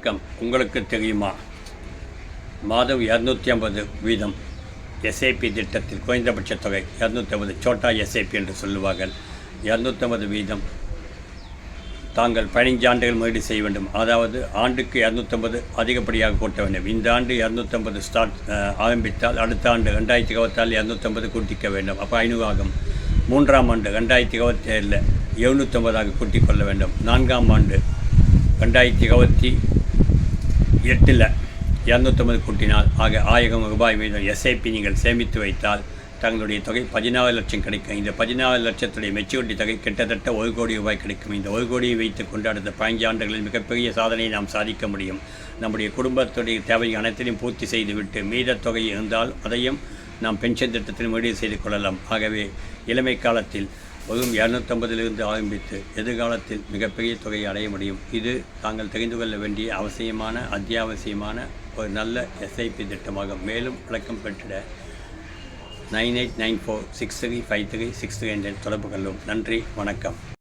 வணக்கம். உங்களுக்கு தெரியுமா, மாதம் 250 வீதம் எஸ்ஐபி திட்டத்தில் குறைந்தபட்ச தொகை 250 சோட்டா எஸ்ஐபி என்று சொல்லுவார்கள். 250 வீதம் தாங்கள் 15 ஆண்டுகள் முதலீடு செய்ய வேண்டும். அதாவது ஆண்டுக்கு 250 அதிகப்படியாக கூட்ட வேண்டும். இந்த ஆண்டு 250 ஆரம்பித்தால் அடுத்த ஆண்டு 2024 250 கூட்டிக்க வேண்டும். அப்போ 500 ஆகும். 3ஆம் ஆண்டு 2027 750 கூட்டிக் கொள்ள வேண்டும். 4ஆம் ஆண்டு 2028 250 கூட்டினால் ஆக 1000 ரூபாய் வீதம் எஸ்ஐபி நீங்கள் சேமித்து வைத்தால் தங்களுடைய தொகை 16 லட்சம் கிடைக்கும். இந்த 16 லட்சத்துடைய மெச்சூரிட்டி தொகை கிட்டத்தட்ட 1 கோடி ரூபாய் கிடைக்கும். இந்த 1 கோடியை வைத்துக் கொண்டு அடுத்த 15 ஆண்டுகளில் மிகப்பெரிய சாதனையை நாம் சாதிக்க முடியும். நம்முடைய குடும்பத்துடைய தேவைகள் அனைத்தையும் பூர்த்தி செய்துவிட்டு மீத தொகை இருந்தால் அதையும் நாம் பென்ஷன் திட்டத்தில் முதலீடு செய்து கொள்ளலாம். ஆகவே இளமை காலத்தில் வெறும் 250 ஆரம்பித்து எதிர்காலத்தில் மிகப்பெரிய தொகையை அடைய முடியும். இது தாங்கள் தெரிந்து கொள்ள வேண்டிய அவசியமான அத்தியாவசியமான ஒரு நல்ல எஸ்ஐபி திட்டமாகும். மேலும் விளக்கம் பெற்றிட 9894635363 என்ற தொடர்பு கொள்ளும். நன்றி, வணக்கம்.